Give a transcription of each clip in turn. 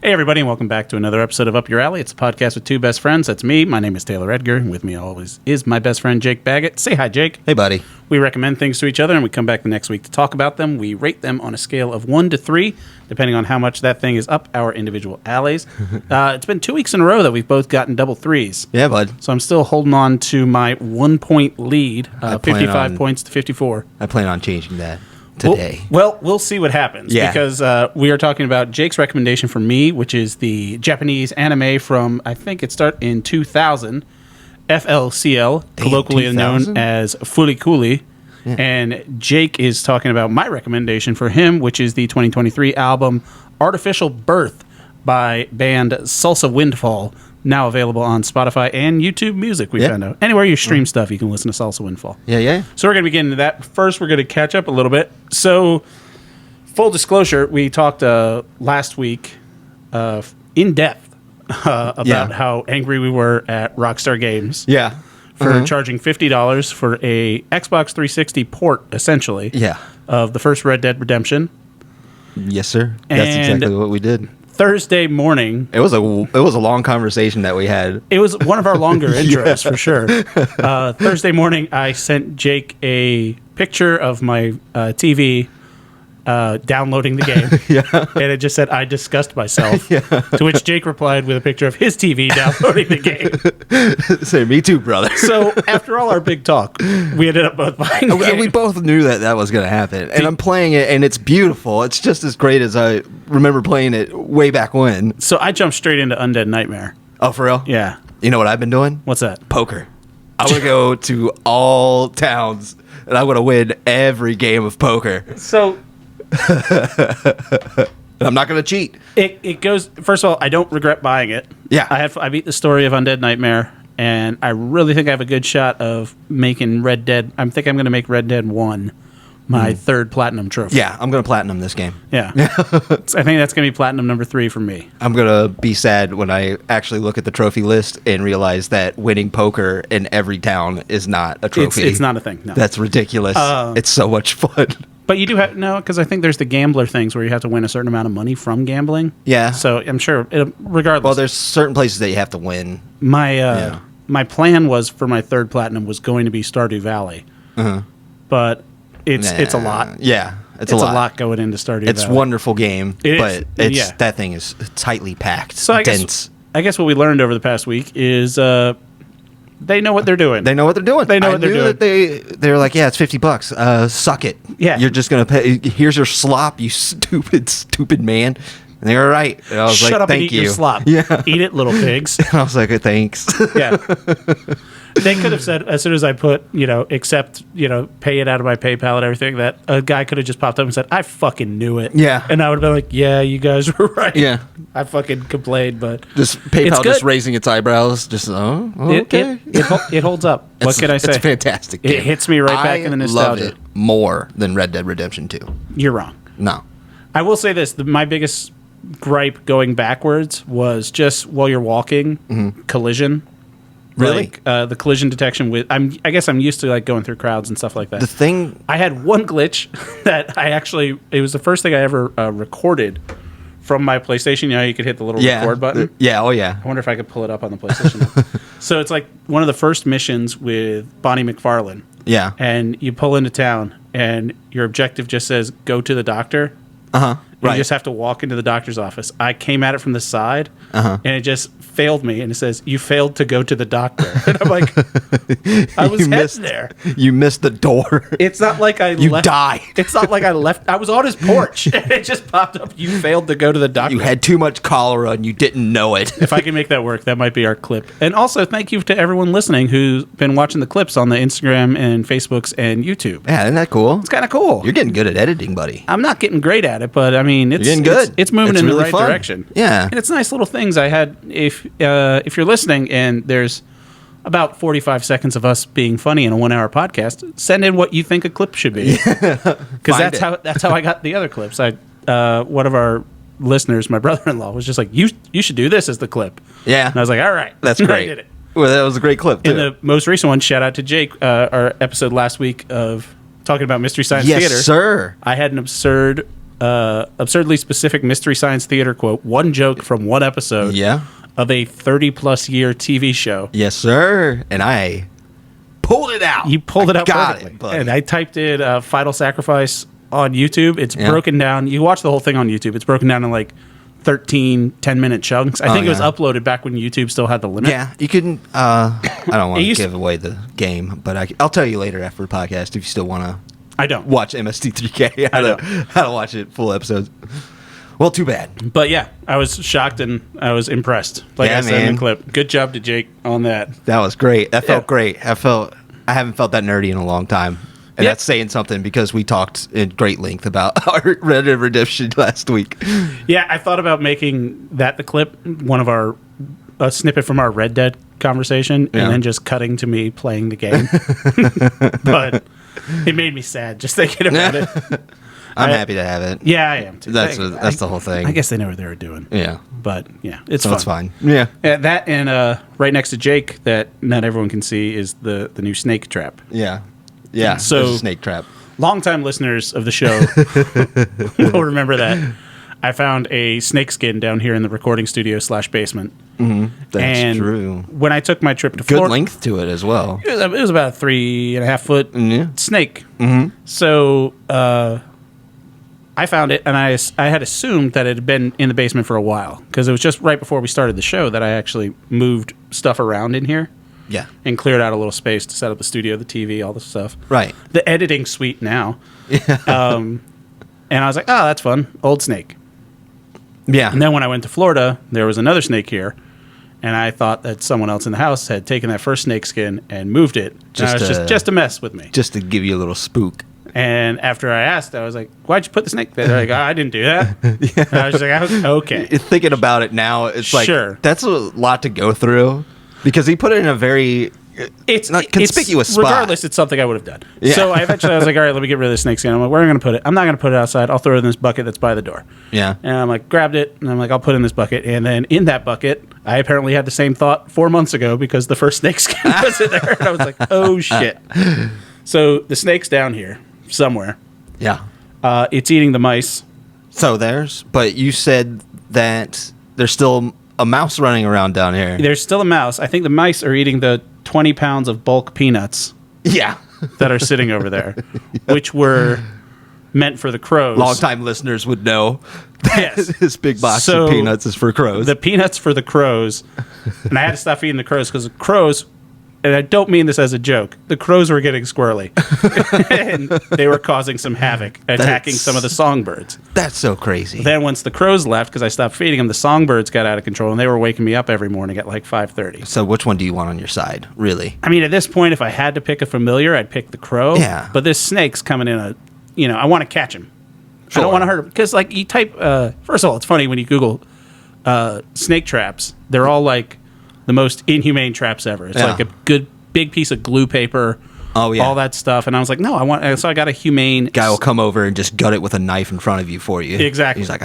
Hey, everybody, and welcome back to another episode of Up Your Alley. It's a podcast with two best friends. That's me. My name is Taylor Edgar, and with me always is my best friend, Jake Baggett. Say hi, Jake. Hey, buddy. We recommend things to each other, and we come back the next week to talk about them. We rate them on a scale of 1 to 3, depending on how much that thing is up our individual alleys. It's been 2 weeks in a row that we've both gotten double threes. Yeah, bud. So I'm still holding on to my 1-point lead, 55 points to 54. I plan on changing that today. Well, we'll see what happens. Yeah. Because we are talking about Jake's recommendation for me, which is the Japanese anime from, I think it started in 2000, FLCL, colloquially known as Fulikuli. Yeah. And Jake is talking about my recommendation for him, which is the 2023 album Artificial Birth by band Salsa Windfall, now available on Spotify and YouTube Music, we found out. Anywhere you stream stuff, you can listen to Salsa Windfall. Yeah. So we're going to be getting into that. First, we're going to catch up a little bit. So, full disclosure, we talked last week in depth about how angry we were at Rockstar Games. Yeah. For charging $50 for a Xbox 360 port, essentially, of the first Red Dead Redemption. Yes, sir. That's exactly what we did. Thursday morning. It was a long conversation that we had. It was one of our longer intros, for sure. Thursday morning, I sent Jake a picture of my TV downloading the game. And it just said, I disgust myself. To which Jake replied with a picture of his TV downloading the game. Say, me too, brother. So after all our big talk, we ended up both buying the game. We both knew that was going to happen. And I'm playing it, and it's beautiful. It's just as great as I remember playing it way back when. So I jumped straight into Undead Nightmare. Oh, for real? Yeah. You know what I've been doing? What's that? Poker. I would go to all towns, and I would win every game of poker. So... I'm not going to cheat. It goes... First of all, I don't regret buying it. Yeah. I beat the story of Undead Nightmare, and I really think I have a good shot of making Red Dead... I think I'm going to make Red Dead 1 my third platinum trophy. Yeah, I'm going to platinum this game. Yeah. I think that's going to be platinum number 3 for me. I'm going to be sad when I actually look at the trophy list and realize that winning poker in every town is not a trophy. It's not a thing, no. That's ridiculous. It's so much fun. But you do have... No, because I think there's the gambler things where you have to win a certain amount of money from gambling. Yeah. So I'm sure, regardless... Well, there's certain places that you have to win. My plan was for my third platinum was going to be Stardew Valley. But it's a lot. Yeah. It's a lot going into Stardew Valley. It's a wonderful game, but that thing is tightly packed, so dense. I guess what we learned over the past week is they know what they're doing. They know what they're doing. They know what they're doing. They're like, yeah, it's $50. Suck it. Yeah. You're just going to pay. Here's your slop, you stupid man. And they were right. And I was Shut like, up thank and eat you. your slop. Yeah. Eat it, little pigs. And I was like, thanks. Yeah. They could have said, as soon as I put, accept, pay it out of my PayPal and everything, that a guy could have just popped up and said, I fucking knew it. Yeah. And I would have been like, yeah, you guys were right. Yeah. I fucking complained, but just PayPal just raising its eyebrows. Just, okay. It holds up. What can I say? It's a fantastic game. It hits me right back in the nostalgia. I love it more than Red Dead Redemption 2. You're wrong. No. I will say this. My biggest gripe going backwards was just while you're walking, collision. Really? Like, the collision detection with... I guess I'm used to like going through crowds and stuff like that. The thing... I had one glitch that I actually... It was the first thing I ever recorded from my PlayStation. You know, you could hit the little record button. Yeah, oh yeah. I wonder if I could pull it up on the PlayStation. So it's like one of the first missions with Bonnie McFarlane. Yeah. And you pull into town, and your objective just says, go to the doctor. Uh-huh. Right. You just have to walk into the doctor's office. I came at it from the side, and it just failed me. And it says, you failed to go to the doctor. And I'm like, I was heading there. You missed the door. It's not like I left. You died. It's not like I left. I was on his porch, and it just popped up, you failed to go to the doctor. You had too much cholera, and you didn't know it. If I can make that work, that might be our clip. And also, thank you to everyone listening who's been watching the clips on the Instagram and Facebooks and YouTube. Yeah, isn't that cool? It's kind of cool. You're getting good at editing, buddy. I'm not getting great at it, but I mean, it's getting good. It's moving in really the right fun. direction. Yeah, and it's nice little things. I had if you're listening and there's about 45 seconds of us being funny in a 1-hour podcast, send in what you think a clip should be, because that's how I got the other clips. One of our listeners, my brother-in-law, was just like, you should do this as the clip. Yeah, and I was like, all right, that's great. I did it. Well, that was a great clip too. And the most recent one, shout out to Jake, our episode last week of talking about Mystery Science Theater. Yes, sir. I had an absurd absurdly specific Mystery Science Theater quote, one joke from one episode of a 30-plus year TV show. Yes, sir. And I pulled it out. You pulled it out perfectly. And I typed in Final Sacrifice on YouTube. It's broken down. You watch the whole thing on YouTube. It's broken down in like 13 10-minute chunks. I think it was uploaded back when YouTube still had the limit. Yeah, you can. I don't want to give away the game, but I'll tell you later after the podcast if you still want to. I don't watch MST3K. How to watch it full episodes. Well, too bad. But yeah, I was shocked and I was impressed. Like I said in the clip. Good job to Jake on that. That was great. That felt great. I haven't felt that nerdy in a long time. And that's saying something because we talked in great length about our Red Dead Redemption last week. Yeah, I thought about making that the clip, a snippet from our Red Dead conversation, and then just cutting to me playing the game. But it made me sad just thinking about it. I'm happy to have it. Yeah, I am too. That's the whole thing. I guess they know what they were doing. Yeah. But yeah, it's fine. Yeah. That and right next to Jake that not everyone can see is the new snake trap. Yeah. Yeah, so a snake trap. Longtime listeners of the show will remember that I found a snake skin down here in the recording studio / basement. Mm-hmm. That's true. When I took my trip to Florida, good length to it as well. It was about a 3.5 foot snake. Mm-hmm. So I found it, and I had assumed that it had been in the basement for a while because it was just right before we started the show that I actually moved stuff around in here. Yeah. And cleared out a little space to set up the studio, the TV, all this stuff. Right. The editing suite now. Yeah. And I was like, oh, that's fun. Old snake. Yeah. And then when I went to Florida, there was another snake here. And I thought that someone else in the house had taken that first snake skin and moved it. Just to mess with me. Just to give you a little spook. And after I asked, I was like, why'd you put the snake there? They're like, oh, I didn't do that. Yeah. And I was like, okay. Thinking about it now, it's like, that's a lot to go through. Because he put it in a very not conspicuous spot. Regardless, it's something I would have done. Yeah. So I was like, all right, let me get rid of the snake skin. I'm like, where am I going to put it? I'm not going to put it outside. I'll throw it in this bucket that's by the door. Yeah. And I'm like, grabbed it, and I'm like, I'll put it in this bucket. And then in that bucket, I apparently had the same thought 4 months ago because the first snake skin was in there. And I was like, oh, shit. So the snake's down here somewhere. Yeah. It's eating the mice. But you said that there's still a mouse running around down here. There's still a mouse. I think the mice are eating the 20 pounds of bulk peanuts. Yeah. That are sitting over there, which were meant for the crows. Longtime listeners would know that this big box of peanuts is for crows. The peanuts for the crows. And I had to stop feeding the crows because the crows, and I don't mean this as a joke, the crows were getting squirrely. And they were causing some havoc, attacking some of the songbirds. That's so crazy. Then once the crows left, because I stopped feeding them, the songbirds got out of control, and they were waking me up every morning at like 5:30. So which one do you want on your side, really? I mean, at this point, if I had to pick a familiar, I'd pick the crow. Yeah. But this snake's coming in I want to catch him. Sure. I don't want to hurt him. Because, like, you type, first of all, it's funny when you Google snake traps, they're all like the most inhumane traps ever. It's like a good big piece of glue paper. Oh, yeah. All that stuff. And I was like, no, so I got a humane. Guy will come over and just gut it with a knife in front of you for you. Exactly. He's like,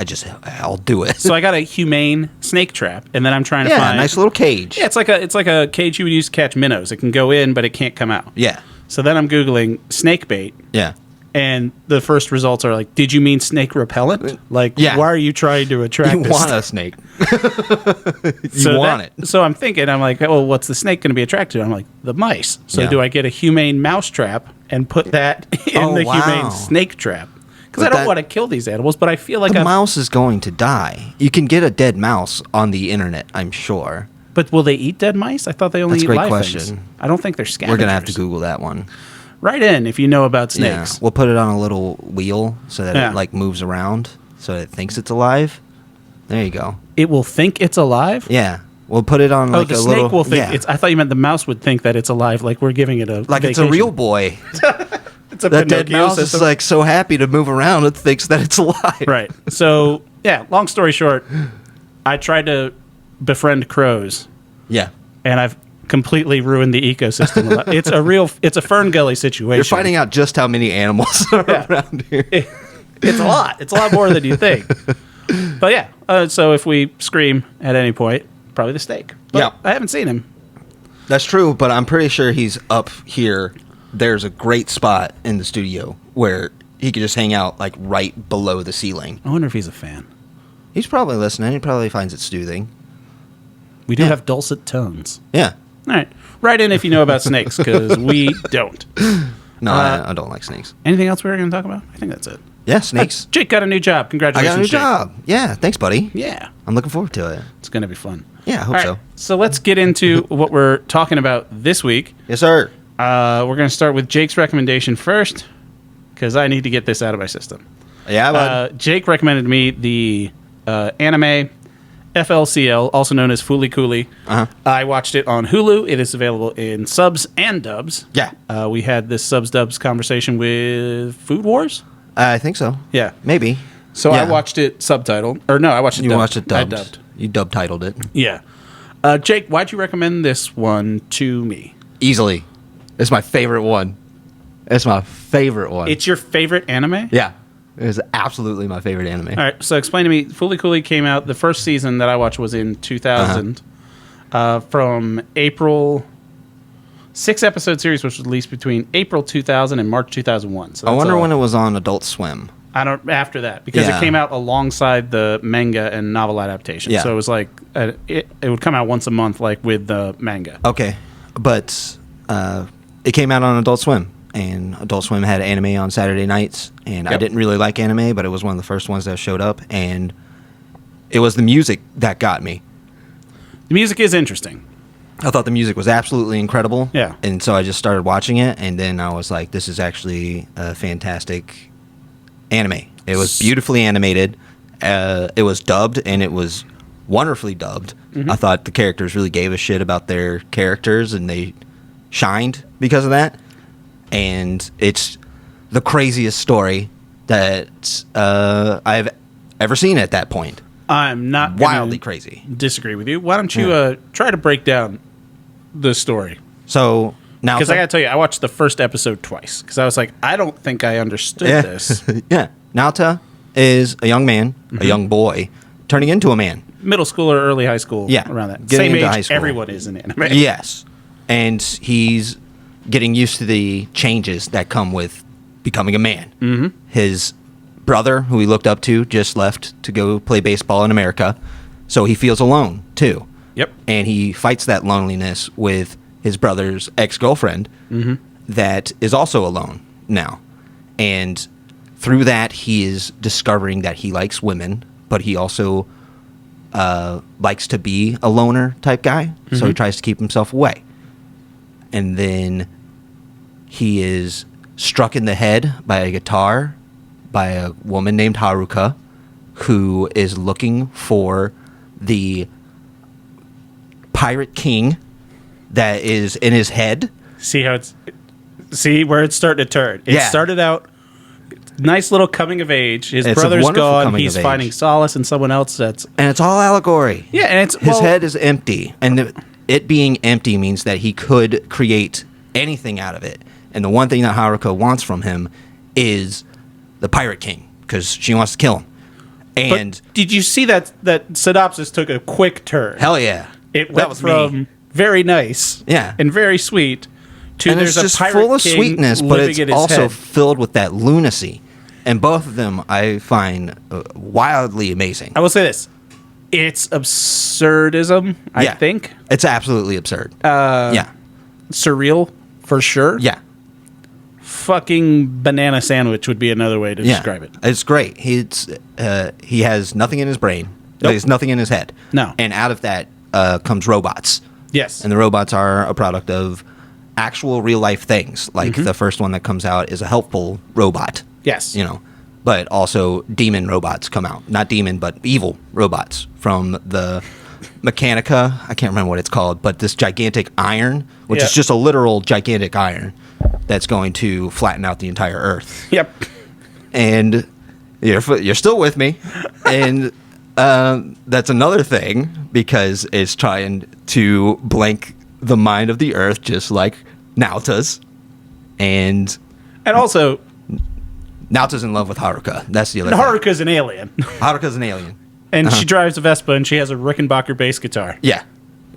I'll do it. So I got a humane snake trap. And then I'm trying to find. a nice little cage. Yeah, it's like a cage you would use to catch minnows. It can go in, but it can't come out. Yeah. So then I'm Googling snake bait. Yeah. And the first results are like, did you mean snake repellent? Like, why are you trying to attract You want a snake. You want it. So I'm thinking, I'm like, well, what's the snake going to be attracted to? I'm like, the mice. So do I get a humane mouse trap and put that in the humane snake trap? Because I don't want to kill these animals, but I feel like the mouse is going to die. You can get a dead mouse on the internet, I'm sure. But will they eat dead mice? I thought they only eat live things. I don't think they're scavengers. We're going to have to Google that one. Write in if you know about snakes. Yeah. We'll put it on a little wheel so that it like moves around so it thinks it's alive. There you go. It will think it's alive? Yeah. We'll put it on like a little... the snake will think it's... I thought you meant the mouse would think that it's alive, like we're giving it a Like vacation. it's a real boy. It's a that dead mouse is like so happy to move around, it thinks that it's alive. Right. So, yeah, long story short, I tried to befriend crows. Yeah. And I've completely ruined the ecosystem. It's a Fern Gully situation. You're finding out just how many animals are around here. It's a lot. It's a lot more than you think. But yeah, so if we scream at any point, probably the snake. But I haven't seen him. That's true, but I'm pretty sure he's up here. There's a great spot in the studio where he could just hang out like right below the ceiling. I wonder if he's a fan. He's probably listening. He probably finds it soothing. We do have dulcet tones. Yeah. All right. Write in if you know about snakes, because we don't. No, I don't like snakes. Anything else we were going to talk about? I think that's it. Yeah, snakes. Jake got a new job. I Congratulations, got a new Jake. job. Yeah, thanks, buddy. Yeah. I'm looking forward to it. It's going to be fun. Yeah, I hope All right, so let's get into what we're talking about this week. Yes, sir. We're going to start with Jake's recommendation first, because I need to get this out of my system. Yeah, bud. Jake recommended me the anime FLCL, also known as Fooly Cooly. Uh-huh. I watched it on Hulu. It is available in subs and dubs. Yeah. We had this subs-dubs conversation with Food Wars. I think so. Yeah. Maybe. So Yeah. I watched it subtitled. Or no, I watched it You dubbed. watched it I dubbed. dubbed. You dub-titled it. Yeah. Jake, why'd you recommend this one to me? Easily. It's my favorite one. It's my favorite one. It's your favorite anime? Yeah. It is absolutely my favorite anime. All right, so explain to me. Fooly Cooly came out, the first season that I watched was in 2000. From April, 6-episode series, which was released between April 2000 and March 2001. So I that's wonder when it was on Adult Swim. I don't after that, because Yeah. it came out alongside the manga and novel adaptation. Yeah. So it was like it would come out once a month, like with the manga. Okay. But it came out on Adult Swim. And Adult Swim had anime on Saturday nights. And I Yep. didn't really like anime, but it was one of the first ones that showed up. And it was the music that got me. The music is interesting. I thought the music was absolutely incredible. Yeah. And so I just started watching it. And then I was like, this is actually a fantastic anime. It was beautifully animated. It was dubbed, and it was wonderfully dubbed. Mm-hmm. I thought the characters really gave a shit about their characters, and they shined because of that. And it's the craziest story that I've ever seen at that point. I'm not Wildly gonna crazy. disagree with you. Why don't you try to break down the story? So now, Because I got to tell you, I watched the first episode twice because I was like, I don't think I understood this. Yeah. Naota is a young man, a young boy, turning into a man. Middle school or early high school, Yeah, around that. getting Same into age high school. everyone is in anime. Yes. And he's getting used to the changes that come with becoming a man. Mm-hmm. His brother, who he looked up to, just left to go play baseball in America. So he feels alone, too. Yep. And he fights that loneliness with his brother's ex-girlfriend that is also alone now. And through that, he is discovering that he likes women, but he also likes to be a loner type guy. So he tries to keep himself away. And then he is struck in the head by a guitar by a woman named Haruka, who is looking for the pirate king that is in his head. See where it's starting to turn. It Yeah. started out nice little coming of age. His It's a brother's wonderful gone. coming He's of age. finding solace in someone else. That's And it's all allegory. yeah, and it's His head is empty. And it being empty means that he could create anything out of it. And the one thing that Haruka wants from him is the pirate king, because she wants to kill him. And But did you see that synopsis took a quick turn? hell yeah. It that went was from me. very nice, Yeah. and very sweet to And there's it's just a pirate full of king sweetness, but living it's in his also head. filled with that lunacy. And both of them I find wildly amazing. I will say this: it's absurdism. I Yeah. think It's absolutely absurd. Yeah. surreal for sure. Yeah. Fucking banana sandwich would be another way to Yeah. describe it. It's great. He has nothing in his brain. Nope. There's nothing in his head. No. And out of that comes robots. Yes. And the robots are a product of actual real life things. Like Mm-hmm. the first one that comes out is a helpful robot. Yes. You know. But also demon robots come out. Not demon, but evil robots from the Mechanica. I can't remember what it's called, but this gigantic iron, which Yeah. is just a literal gigantic iron that's going to flatten out the entire Earth. Yep. And you're still with me. And that's another thing, because it's trying to blank the mind of the Earth, just like Naota's. And And also, Naota's in love with Haruka. That's the other thing. Haruka's an alien, Haruka's an alien. and she drives a Vespa, and she has a Rickenbacker bass guitar. Yeah.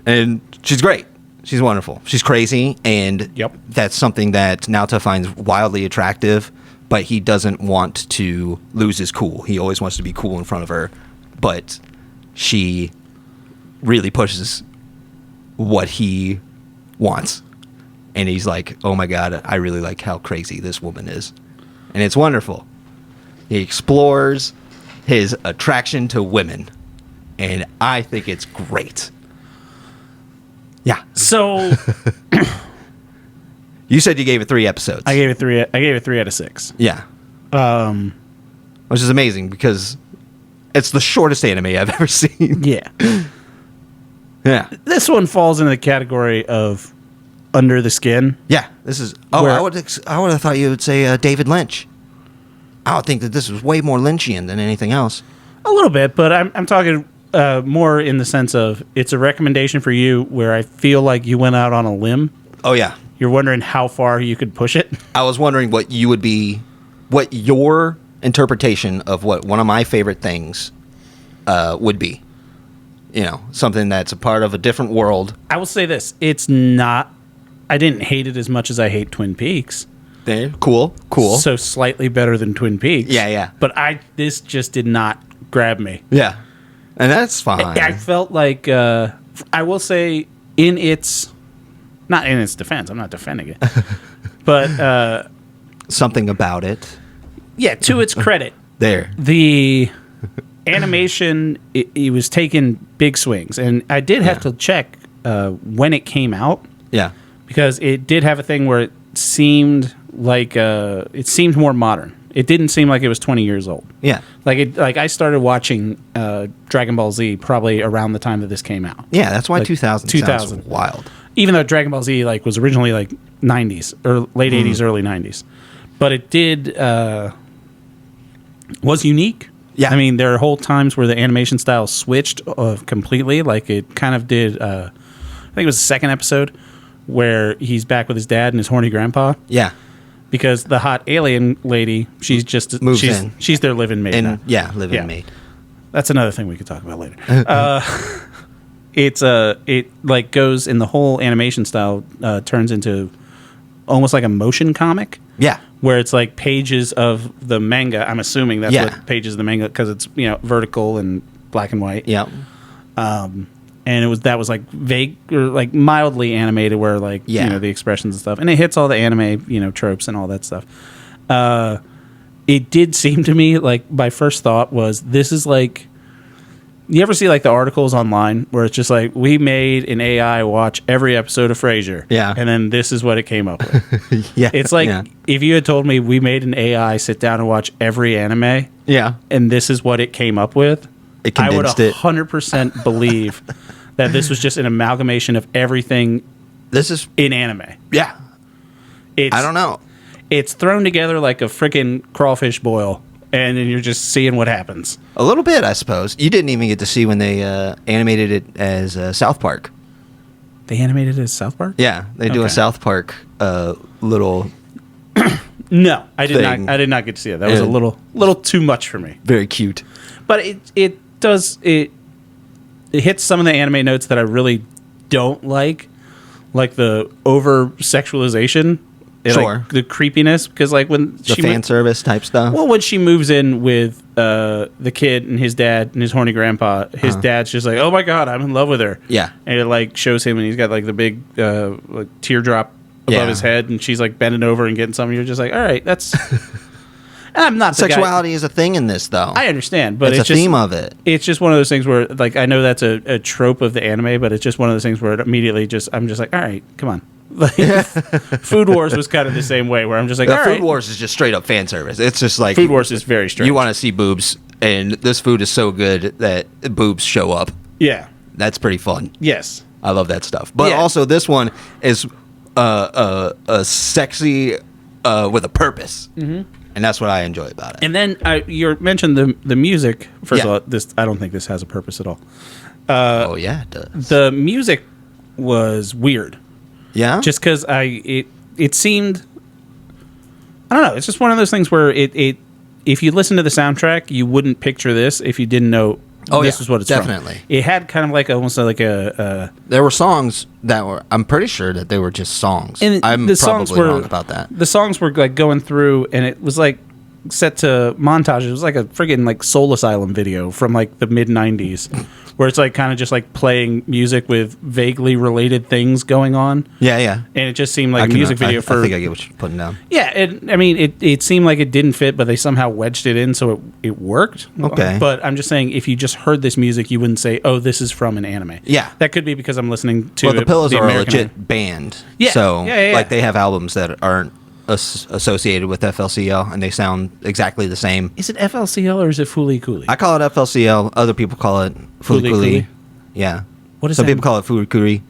And she's great. She's wonderful. She's crazy, and Yep. that's something that Naota finds wildly attractive, but he doesn't want to lose his cool. He always wants to be cool in front of her, but she really pushes what he wants. And he's like, oh my God, I really like how crazy this woman is. And it's wonderful. He explores his attraction to women. And I think it's great. Yeah. So you said you gave it 3 episodes. I gave it 3 out of 6. Yeah. Which is amazing because it's the shortest anime I've ever seen. Yeah. Yeah. This one falls into the category of under the skin. Yeah. This is. Oh, I would have thought you would say David Lynch. I would think that this was way more Lynchian than anything else. A little bit, but I'm talking more in the sense of it's a recommendation for you where I feel like you went out on a limb. Oh yeah. You're wondering how far you could push it. I was wondering what your interpretation of what one of my favorite things would be. You know, something that's a part of a different world. I will say this. It's not... I didn't hate it as much as I hate Twin Peaks. Cool. So slightly better than Twin Peaks. Yeah. But this just did not grab me. Yeah. And that's fine. I felt like... I will say in its... Not in its defense. I'm not defending it. But... something about it. Yeah, to its credit. There. The... animation, it was taking big swings, and I did have to check when it came out. Yeah, because it did have a thing where it seemed like it seemed more modern. It didn't seem like it was 20 years old. Yeah, like I started watching Dragon Ball Z probably around the time that this came out. Yeah, that's why like 2000 sounds wild. Even though Dragon Ball Z was originally 90s or late 80s, early 90s, but it did was unique. Yeah. I mean, there are whole times where the animation style switched completely. Like, it kind of did, I think it was the second episode, where he's back with his dad and his horny grandpa. Yeah. Because the hot alien lady, she's in. She's their living maid now. Yeah, living maid. That's another thing we could talk about later. It goes in the whole animation style, turns into almost like a motion comic. Yeah. Where it's like pages of the manga. I'm assuming that's what pages of the manga, because it's vertical and black and white. Yeah. And that was like vague or like mildly animated, where the expressions and stuff, and it hits all the anime tropes and all that stuff. It did seem to me like my first thought was, this is like, you ever see like the articles online where it's just like, we made an AI watch every episode of Frasier. Yeah. And then this is what it came up with. Yeah. It's like, if you had told me we made an AI sit down and watch every anime. Yeah. And this is what it came up with. I would 100% believe that this was just an amalgamation of everything this is in anime. Yeah. I don't know. It's thrown together like a freaking crawfish boil. And then you're just seeing what happens. A little bit, I suppose. You didn't even get to see when they animated it as South Park. They animated it as South Park? Yeah, they do a South Park little. No, I did not. I did not get to see it. That was a little too much for me. Very cute, but it hits some of the anime notes that I really don't like the over sexualization. Sure. Like the creepiness, because when the fan service type stuff. Well, when she moves in with the kid and his dad and his horny grandpa, his dad's just like, "Oh my God, I'm in love with her." Yeah, and it shows him, and he's got the big teardrop above his head, and she's bending over and getting something. You're just like, all right, that's. I'm not. Sexuality is a thing in this, though. I understand, but it's a theme of it. It's just one of those things where, I know that's a trope of the anime, but it's just one of those things where it immediately I'm just like, all right, come on. Food Wars was kind of the same way, where I'm just like, all right. Food Wars is just straight up fan service. It's just like Food Wars is very strange. You want to see boobs, and this food is so good that boobs show up. Yeah, that's pretty fun. Yes, I love that stuff. But also, this one is a sexy with a purpose, and that's what I enjoy about it. And then you mentioned the music. First of all, I don't think this has a purpose at all. It does. The music was weird. Yeah, just because it seemed, I don't know. It's just one of those things where if you listen to the soundtrack, you wouldn't picture this if you didn't know this is what it's definitely. from. It had kind of like almost like a There were songs that were. I'm pretty sure that they were just songs. and I'm the songs probably were, wrong about that. The songs were like going through, and it was like set to montage. It was like a friggin' like Soul Asylum video from like the mid '90s, where it's like kind of just like playing music with vaguely related things going on. Yeah, yeah. And it just seemed like a music video for. I think I get what you're putting down. Yeah, it seemed like it didn't fit, but they somehow wedged it in, so it worked. Okay. But I'm just saying, if you just heard this music, you wouldn't say, "Oh, this is from an anime." Yeah. that could be because I'm listening to. Well, the Pillows are a American legit band. Yeah. So, Yeah. like, they have albums that aren't associated with FLCL, and they sound exactly the same. Is it FLCL or is it Fooly Cooly? I call it FLCL. Other people call it Fooly Cooly? Fulikuli. Yeah. What is Some that? people call it Furikuri.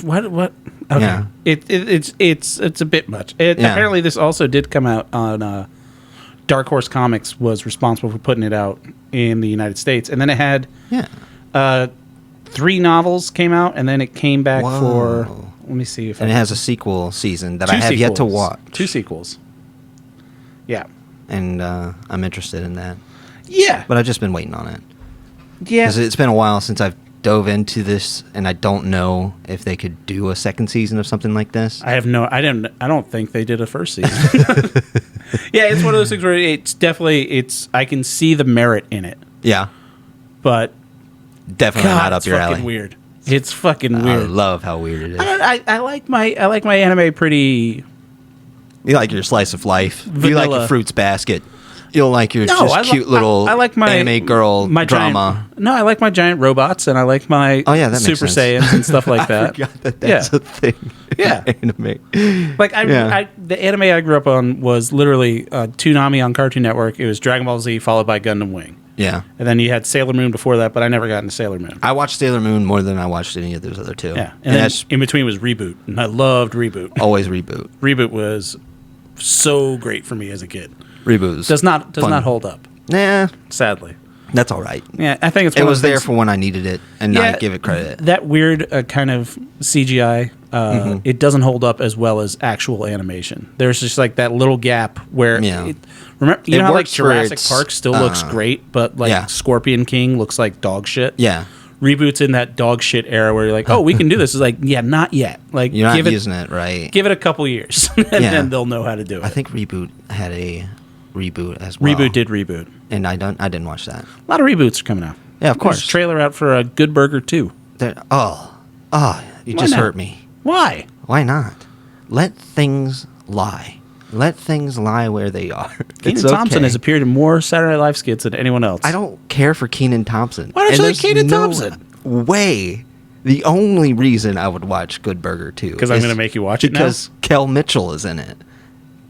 What? Okay. Yeah. It's a bit much. Apparently, this also did come out on Dark Horse Comics was responsible for putting it out in the United States, and then it had 3 novels came out, and then it came back for. Let me see if And it has a sequel season that I have yet to watch. 2 sequels. Yeah. And I'm interested in that. Yeah. But I've just been waiting on it. Yeah. Because it's been a while since I've dove into this, and I don't know if they could do a second season of something like this. I don't think they did a first season. Yeah, it's one of those things where I can see the merit in it. Yeah. But Definitely not up your alley. It's fucking weird. It's fucking weird. I love how weird it is. I like my anime pretty. You like your slice of life. Vanilla. You like your fruits basket. You'll like your cute little I like my anime girl my drama. I like my giant robots, and I like my that makes Super sense. Saiyans and stuff like that. I forgot that's a thing. Yeah. Anime. Like the anime I grew up on was literally Toonami on Cartoon Network. It was Dragon Ball Z followed by Gundam Wing. Yeah. And then you had Sailor Moon before that, but I never got into Sailor Moon. I watched Sailor Moon more than I watched any of those other two. Yeah. And then in between was Reboot, and I loved Reboot. Always Reboot. Reboot was so great for me as a kid. Reboot Does not hold up. Nah. Sadly. That's all right. Yeah, I think it was there for when I needed it, and not give it credit. That weird kind of CGI, it doesn't hold up as well as actual animation. There's just like that little gap where, remember, you know how like Jurassic Park still looks great, but like Scorpion King looks like dog shit. Yeah, Reboot's in that dog shit era where you're like, oh, we can do this. It's like, yeah, not yet. Like you're not using it right. Give it a couple years, and then they'll know how to do it. I think Reboot had a reboot as well. Reboot did reboot, and I didn't watch that. A lot of reboots are coming out. Yeah, of course. There's a trailer out for a Good Burger 2. You just hurt me. Why? Why not? Let things lie. Let things lie where they are. Kenan Thompson has appeared in more Saturday Night Live skits than anyone else. I don't care for Kenan Thompson. Why don't you like Kenan Thompson? Way. The only reason I would watch Good Burger 2 because I'm going to make you watch it now? Because Kel Mitchell is in it.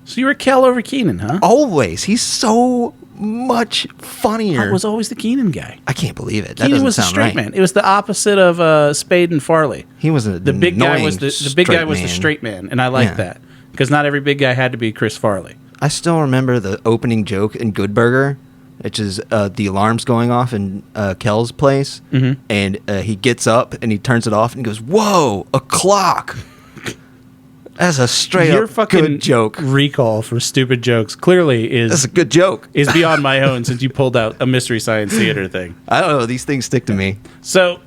So you were Kel over Kenan, huh? Always. He's so much funnier. I was always the Kenan guy. I can't believe it. Kenan was the straight man. It was the opposite of Spade and Farley. He was the big guy was the straight man, and I liked that because not every big guy had to be Chris Farley. I still remember the opening joke in Good Burger, which is the alarm's going off in Kel's place, and he gets up and he turns it off and he goes, "Whoa, a clock!" That's a straight up good joke. Recall for stupid jokes clearly that's a good joke. Is beyond my own since you pulled out a Mystery Science Theater thing. I don't know. These things stick to me. So,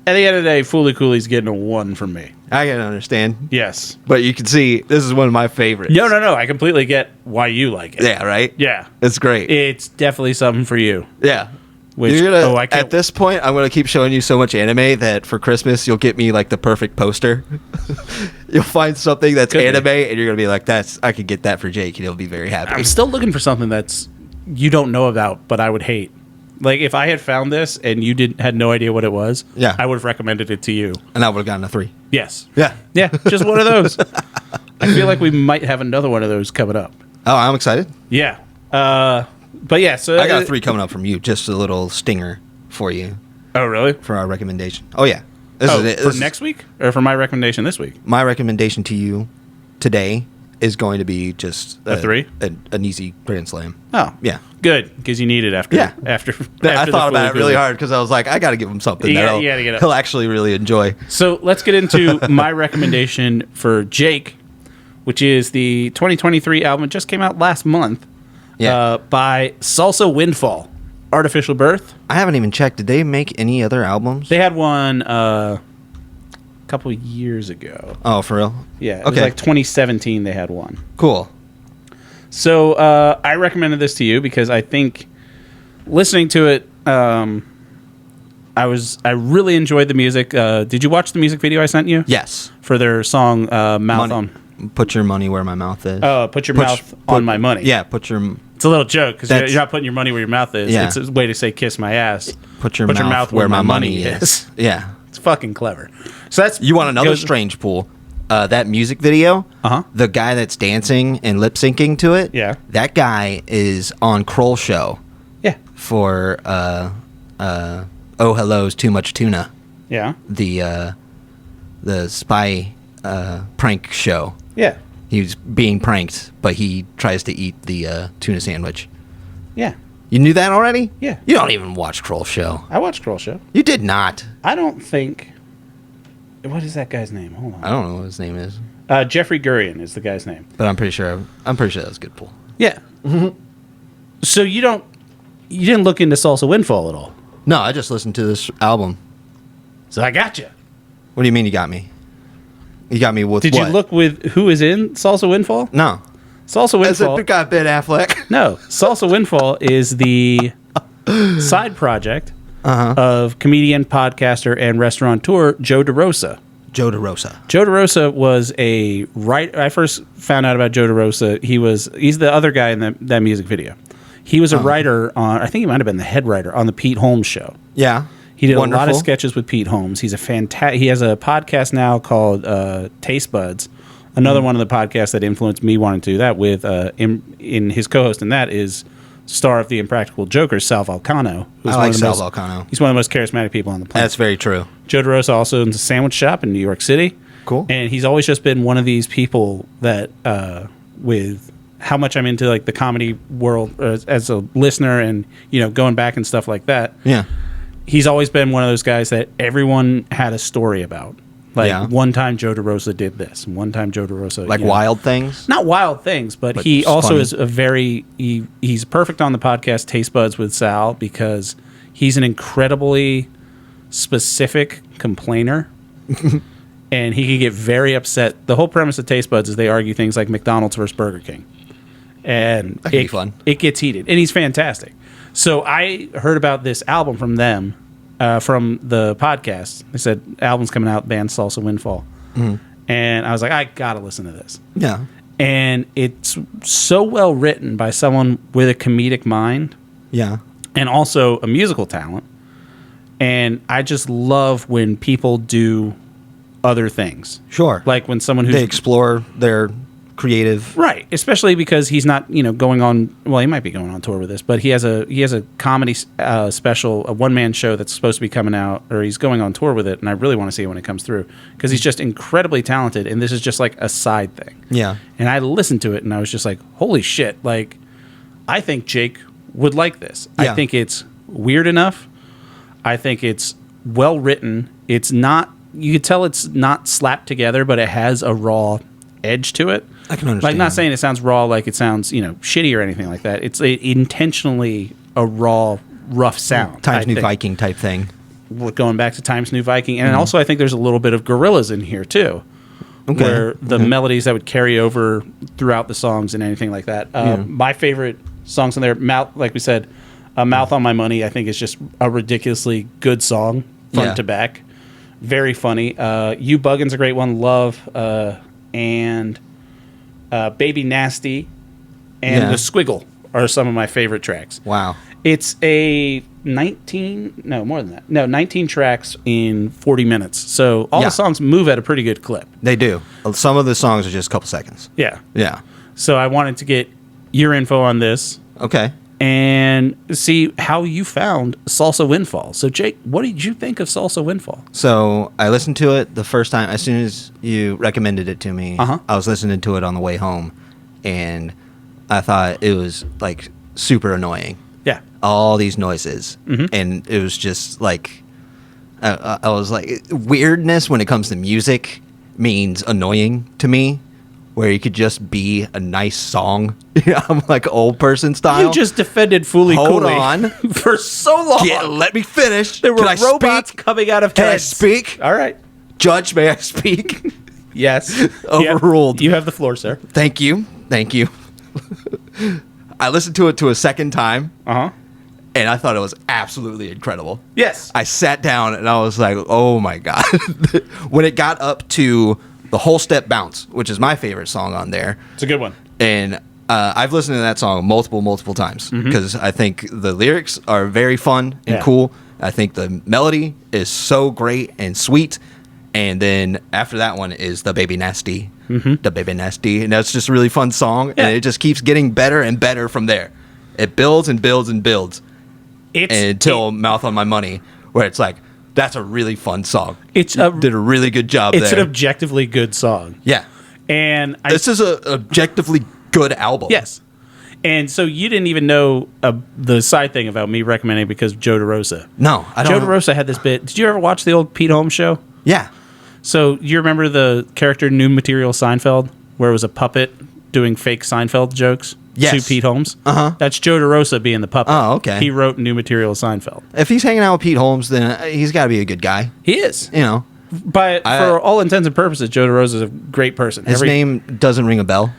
at the end of the day, Fooly Cooley's getting a 1 from me. I can understand. Yes. But you can see this is one of my favorites. No. I completely get why you like it. Yeah, right? Yeah. It's great. It's definitely something for you. Yeah. Which, at this point, I'm going to keep showing you so much anime that for Christmas, you'll get me like the perfect poster. You'll find something that's anime, and you're going to be like, I could get that for Jake, and he'll be very happy. I'm still looking for something that's you don't know about, but I would hate. Like, if I had found this and you had no idea what it was, I would have recommended it to you. And I would have gotten a 3. Yes. Yeah. Yeah, just one of those. I feel like we might have another one of those coming up. Oh, I'm excited. Yeah. But yeah, so I got a 3 coming up from you. Just a little stinger for you. Oh, really? For our recommendation. Oh, yeah. For next week? Or for my recommendation this week? My recommendation to you today is going to be just a 3? An easy grand slam. Oh. Yeah. Good, because you need it after. I thought about it really hard because I was like, I got to give him something he'll actually really enjoy. So let's get into my recommendation for Jake, which is the 2023 album. It just came out last month. By Salsa Windfall. Artificial Birth. I haven't even checked. Did they make any other albums? They had one a couple of years ago. Oh, for real? Yeah, it was like 2017 they had one. Cool. So I recommended this to you because I think listening to it, I really enjoyed the music. Did you watch the music video I sent you? Yes. For their song Mouth On. Put your money where my mouth is. Put your mouth on my money. Yeah, It's a little joke because you're not putting your money where your mouth is. Yeah. It's a way to say kiss my ass. Put your mouth where my money is. Yeah. It's fucking clever. So that's You want another strange pool? That music video, the guy that's dancing and lip syncing to it, that guy is on Kroll Show. Yeah. For Oh Hello's Too Much Tuna. Yeah. The spy prank show. Yeah. He was being pranked, but he tries to eat the tuna sandwich. Yeah. You knew that already? Yeah. You don't even watch Kroll Show. I watched Kroll Show. You did not. I don't think... What is that guy's name? Hold on. I don't know what his name is. Jeffrey Gurian is the guy's name. But I'm pretty sure that was a good pool. Yeah. Mm-hmm. So you didn't look into Salsa Windfall at all? No, I just listened to this album. So I got you. What do you mean you got me? You got me with Did what? you look with who is in Salsa Windfall? No. Salsa Windfall. It got Ben Affleck. No. Salsa Windfall is the side project of comedian, podcaster, and restaurateur Joe DeRosa. Joe DeRosa. Joe DeRosa was a writer. I first found out about Joe DeRosa. He's the other guy in that music video. He was a writer on, I think he might have been the head writer on the Pete Holmes Show. Yeah. He did a lot of sketches with Pete Holmes. He has a podcast now called Taste Buds. Another one of the podcasts that influenced me wanting to do that with in his co-host in that is star of the Impractical Jokers, Sal Vulcano. I like Sal Vulcano. He's one of the most charismatic people on the planet. That's very true. Joe DeRosa also owns a sandwich shop in New York City. Cool. And he's always just been one of these people that, with how much I'm into like the comedy world as a listener and going back and stuff like that. Yeah. He's always been one of those guys that everyone had a story about. Like one time Joe DeRosa did this. One time Joe DeRosa... Like wild things? Not wild things, but he also funny. Is a very... He's perfect on the podcast Taste Buds with Sal because he's an incredibly specific complainer. And he can get very upset. The whole premise of Taste Buds is they argue things like McDonald's versus Burger King. And that can be fun. It gets heated. And he's fantastic. So I heard about this album from them, from the podcast. They said, album's coming out, band Salsa Windfall. Mm-hmm. And I was like, I got to listen to this. Yeah. And it's so well written by someone with a comedic mind. Yeah. And also a musical talent. And I just love when people do other things. Sure. Like when someone who... They explore their... creative, right? Especially because he's not, going on. Well, he might be going on tour with this, but he has a comedy special, a one-man show that's supposed to be coming out, or he's going on tour with it, and I really want to see it when it comes through because he's just incredibly talented, and this is just like a side thing. Yeah. And I listened to it, and I was just like, holy shit! Like, I think Jake would like this. Yeah. I think it's weird enough. I think it's well written. It's not. You could tell it's not slapped together, but it has a raw edge to it. I can understand. Like, not saying it sounds raw, like it sounds, shitty or anything like that. It's intentionally a raw, rough sound. Times New Viking type thing. Going back to Times New Viking. And also I think there's a little bit of Gorillaz in here, too. Okay. Where the melodies that would carry over throughout the songs and anything like that. My favorite songs in there, like we said, Mouth on My Money, I think is just a ridiculously good song, front to back. Very funny. You Buggin's a great one. Love, and... Baby Nasty and The Squiggle are some of my favorite tracks. Wow. It's a 19 tracks in 40 minutes. So all the songs move at a pretty good clip. They do. Some of the songs are just a couple seconds. Yeah. Yeah. So I wanted to get your info on this. Okay. And see how you found Salsa Windfall. So, Jake, what did you think of Salsa Windfall? So, I listened to it the first time. As soon as you recommended it to me, I was listening to it on the way home. And I thought it was, like, super annoying. Yeah. All these noises. Mm-hmm. And it was just, like... I was like... Weirdness when it comes to music means annoying to me. where it could just be a nice song. I'm like old person style. You just defended Fooly Hold Cooly on. for so long. Let me finish. There were Can I robots speak? coming out of Can heads. I speak? All right. Judge, may I speak? Yes. Overruled. You have the floor, sir. Thank you. I listened to it a second time, and I thought it was absolutely incredible. Yes. I sat down, and I was like, oh, my God. When it got up to the Whole Step Bounce, which is my favorite song on there. It's a good one. And I've listened to that song multiple times because I think the lyrics are very fun and cool. I think the melody is so great and sweet. And then after that one is The Baby Nasty. The Baby Nasty. And that's just a really fun song. And it just keeps getting better and better from there. It builds and builds and builds. Until Mouth on My Money, where it's like, that's a really fun song. Did a really good job there. It's an objectively good song. Yeah. And this is an objectively good album. Yes. And so you didn't even know the side thing about me recommending it because of Joe DeRosa. No, I don't. Joe DeRosa had this bit. Did you ever watch the old Pete Holmes show? Yeah. So you remember the character New Material Seinfeld, where it was a puppet doing fake Seinfeld jokes to Pete Holmes? That's Joe DeRosa being the puppet. Oh, okay. He wrote New Material Seinfeld. If he's hanging out with Pete Holmes, then he's got to be a good guy. He is. You know. But for all intents and purposes, Joe DeRosa is a great person. His name doesn't ring a bell,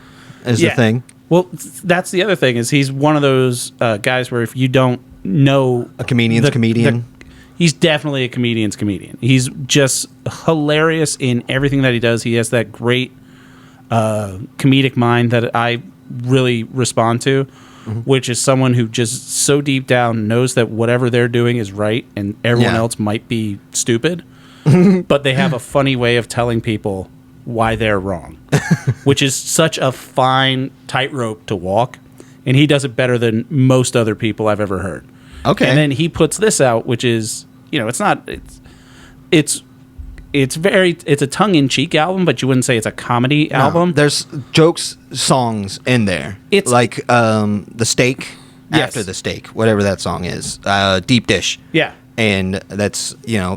is the thing. Well, that's the other thing, is he's one of those guys where if you don't know... A comedian's comedian. He's definitely a comedian's comedian. He's just hilarious in everything that he does. He has that great comedic mind that I really respond to, which is someone who just so deep down knows that whatever they're doing is right and everyone else might be stupid, but they have a funny way of telling people why they're wrong, which is such a fine tightrope to walk, and he does it better than most other people I've ever heard. Okay. And then he puts this out, which is, it's a tongue-in-cheek album, but you wouldn't say it's a comedy album. There's jokes, songs in there. It's like The Steak, After the Steak, whatever that song is. Deep Dish. Yeah. And that's,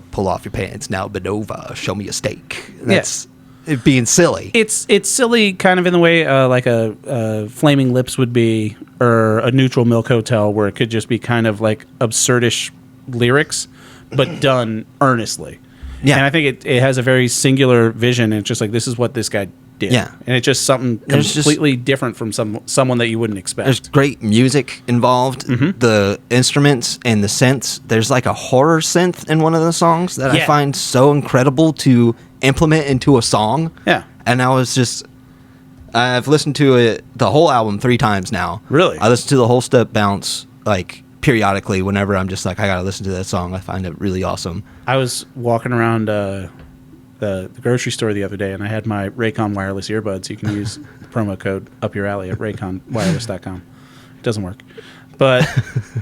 pull off your pants now, Benova, show me a steak. That's it being silly. It's silly kind of in the way like a Flaming Lips would be, or a Neutral Milk Hotel, where it could just be kind of like absurdish lyrics, but done earnestly. Yeah. And I think it has a very singular vision, and it's just like, this is what this guy did. Yeah. And it's just something completely different from someone that you wouldn't expect. There's great music involved, the instruments and the synths. There's like a horror synth in one of the songs that I find so incredible to implement into a song. Yeah. And I've listened to it, the whole album 3 times now. Really? I listen to the Whole Step Bounce like periodically whenever I'm just like, I gotta listen to that song. I find it really awesome. I was walking around the grocery store the other day, and I had my Raycon wireless earbuds. You can use the promo code up your alley at rayconwireless.com. It doesn't work.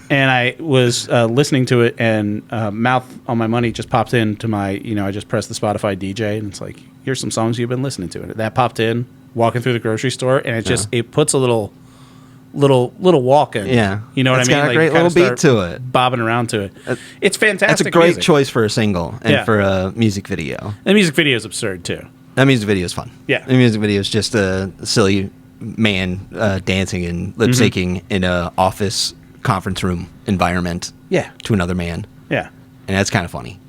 And I was listening to it, and Mouth on My Money just popped into my, I just pressed the Spotify DJ, and it's like, here's some songs you've been listening to. And that popped in, walking through the grocery store, and it puts a little walk in. Yeah. You know what I mean? It's got a great little beat to it. Bobbing around to it. It's fantastic. It's a great choice for a single and for a music video. The music video is absurd, too. That music video is fun. Yeah. The music video is just a silly man dancing and lip syncing in a office conference room environment. Yeah. To another man. Yeah. And that's kind of funny.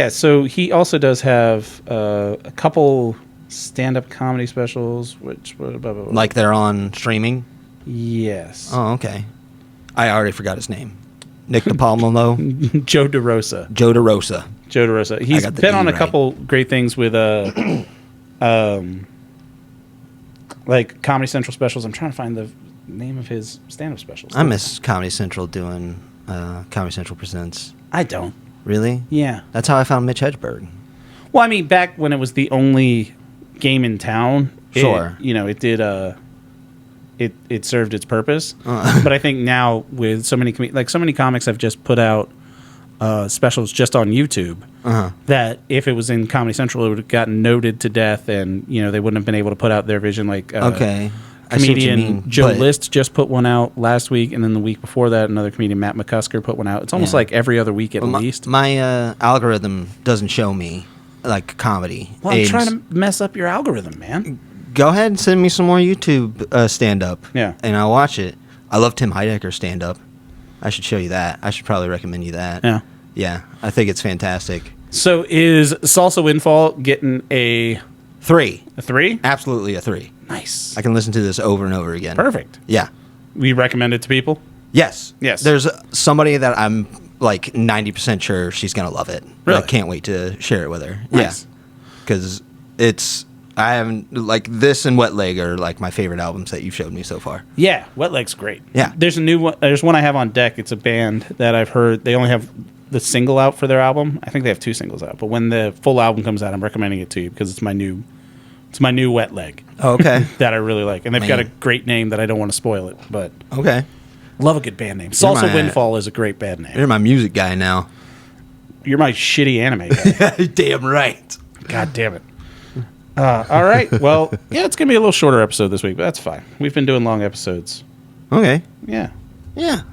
So he also does have a couple stand-up comedy specials, which... Like they're on streaming? Yes. Oh, okay. I already forgot his name. Nick DePalma, Joe DeRosa. Joe DeRosa. He's been on a couple great things with like Comedy Central specials. I'm trying to find the name of his stand-up specials. I miss Comedy Central doing Comedy Central Presents. I don't. Really? Yeah. That's how I found Mitch Hedberg. Well, I mean, back when it was the only game in town, sure. It did it served its purpose. But I think now with so many comics have just put out specials just on YouTube that if it was in Comedy Central, it would have gotten noted to death, and they wouldn't have been able to put out their vision. Like comedian Joe List just put one out last week, and then the week before that, another comedian, Matt McCusker, put one out. It's almost like every other week at least. My algorithm doesn't show me like comedy. Well, I'm trying to mess up your algorithm, man. go ahead and send me some more YouTube stand-up. Yeah. And I'll watch it. I love Tim Heidecker's stand-up. I should show you that. I should probably recommend you that. Yeah. Yeah, I think it's fantastic. So is Salsa Windfall getting a 3. A 3? Absolutely a 3. Nice. I can listen to this over and over again. Perfect. Yeah. We recommend it to people? Yes. Yes. There's somebody that I'm like 90% sure she's going to love it. Really? I can't wait to share it with her. Nice. Yeah. Because I haven't, like, this and Wet Leg are like my favorite albums that you've showed me so far. Yeah, Wet Leg's great. Yeah. There's a new one. There's one I have on deck. It's a band that I've heard. They only have the single out for their album. I think they have 2 singles out. But when the full album comes out, I'm recommending it to you because it's my new Wet Leg. Oh, okay. That I really like. And they've got a Man. great name that I don't want to spoil it. But Okay. love a good band name. Salsa my- Windfall is a great band name. You're my music guy now. You're my shitty anime guy. Damn right. God damn it. All right. Well, yeah, it's going to be a little shorter episode this week, but that's fine. We've been doing long episodes. Okay. Yeah. Yeah.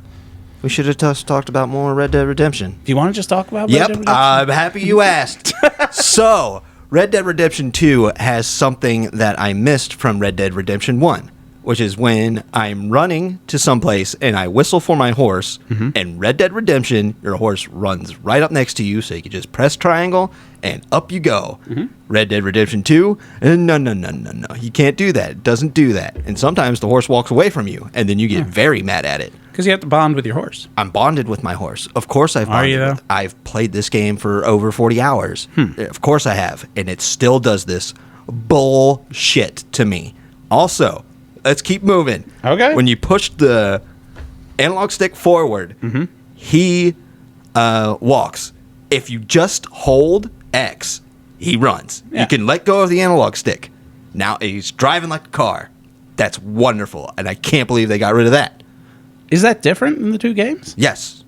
We should have talked about more Red Dead Redemption. Do you want to just talk about Red Dead Yep, Redemption? I'm happy you asked. So, Red Dead Redemption 2 has something that I missed from Red Dead Redemption 1, which is when I'm running to someplace and I whistle for my horse, and Red Dead Redemption, your horse runs right up next to you, so you can just press triangle and up you go. Red Dead Redemption 2, no. You can't do that. It doesn't do that. And sometimes the horse walks away from you, and then you get very mad at it. Because you have to bond with your horse. I'm bonded with my horse. Of course I've Are bonded. you, though? I've played this game for over 40 hours. Of course I have. And it still does this bullshit to me. Also, let's keep moving. Okay. When you push the analog stick forward, he walks. If you just hold X, he runs. Yeah. You can let go of the analog stick. Now he's driving like a car. That's wonderful. And I can't believe they got rid of that. Is that different in the 2 games? Yes.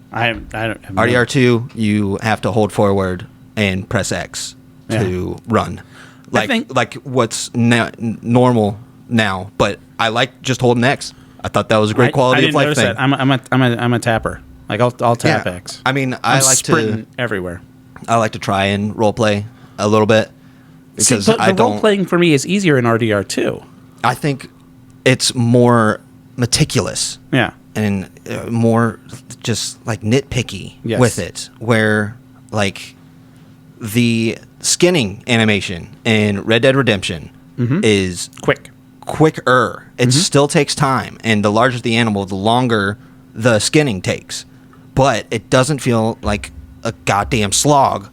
I don't. RDR2, you have to hold forward and press X to run. Like what's normal now, but I like just holding X. I thought that was a great quality of life thing. That. I'm a tapper. Like I'll tap X. I mean, I'm sprinting everywhere. I like to try and role play a little bit because but the role playing for me is easier in RDR2. I think it's more meticulous. Yeah. And more just like nitpicky with it, where like the skinning animation in Red Dead Redemption is quicker. It still takes time, and the larger the animal, the longer the skinning takes. But it doesn't feel like a goddamn slog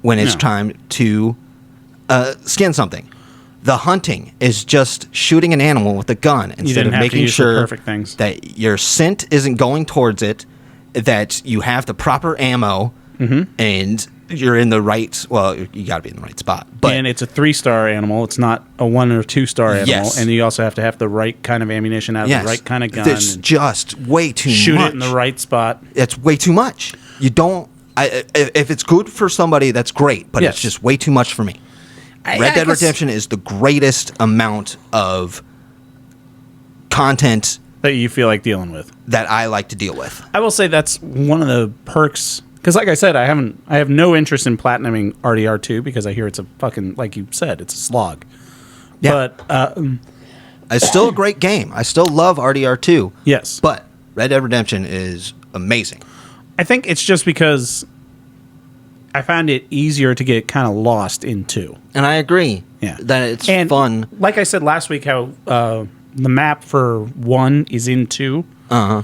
when it's time to skin something. The hunting is just shooting an animal with a gun instead of making sure that your scent isn't going towards it, that you have the proper ammo, and you're in the right. Well, you got to be in the right spot. But and it's a 3-star animal. It's not a 1 or 2-star animal. Yes. And you also have to have the right kind of ammunition out of the right kind of gun. It's just way too much. Shoot it in the right spot. It's way too much. You don't. If it's good for somebody, that's great. But it's just way too much for me. Red Dead Redemption is the greatest amount of content that you feel like dealing with, that I like to deal with. I will say that's one of the perks, because like I said, I have no interest in platinuming RDR2 because I hear it's a fucking, like you said, it's a slog. Yeah. But it's still a great game. I still love RDR2. Yes. But Red Dead Redemption is amazing. I think it's just because I found it easier to get kind of lost in 2. And I agree. Yeah. That it's fun. Like I said last week, how the map for 1 is in 2. Uh-huh.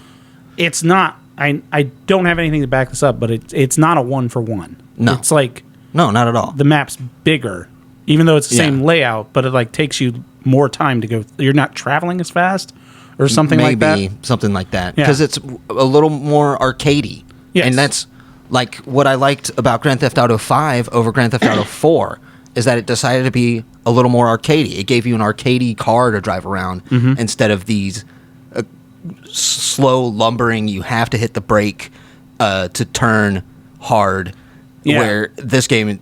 It's not. I don't have anything to back this up, but it's not a 1-for-1. No. It's like no, not at all. The map's bigger, even though it's the same layout, but it like takes you more time to go. You're not traveling as fast, or something like that. Maybe something like that, because it's a little more arcadey. Yes. And that's like what I liked about Grand Theft Auto 5 over Grand Theft Auto 4 is that it decided to be a little more arcadey. It gave you an arcadey car to drive around instead of these slow lumbering. You have to hit the brake to turn hard. Yeah. Where this game,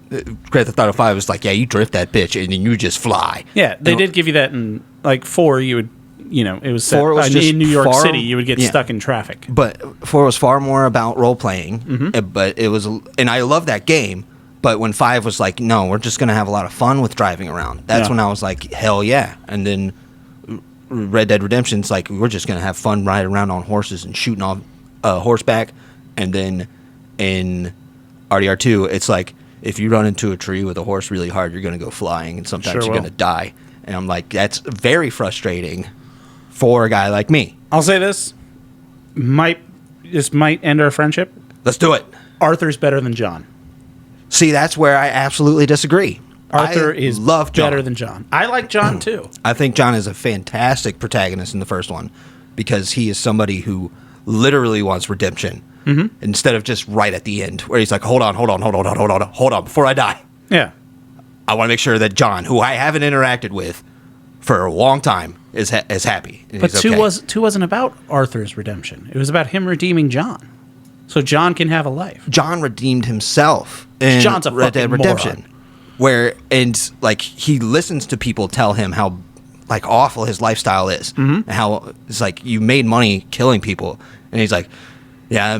Grand Theft Auto 5, is like, yeah, you drift that bitch and then you just fly. Yeah, they did give you that in like 4. You would, it was, set, was just in New York City. You would get stuck in traffic. But 4 was far more about role playing. But it was, and I love that game. But when 5 was like, no, we're just going to have a lot of fun with driving around. That's when I was like, hell yeah. And then Red Dead Redemption's like, we're just going to have fun riding around on horses and shooting off horseback. And then in RDR2, it's like, if you run into a tree with a horse really hard, you're going to go flying, and sometimes you're going to die. And I'm like, that's very frustrating for a guy like me. I'll say this might end our friendship. Let's do it. Arthur's better than John. See, that's where I absolutely disagree. Arthur is better than John. I like John too. I think John is a fantastic protagonist in the first one because he is somebody who literally wants redemption instead of just right at the end where he's like, hold on, before I die. Yeah. I want to make sure that John, who I haven't interacted with for a long time, is happy. But two wasn't about Arthur's redemption. It was about him redeeming John. So John can have a life. John redeemed himself in John's a Red Dead fucking Redemption. moron. He listens to people tell him how like awful his lifestyle is. And how it's like, you made money killing people. And he's like, yeah,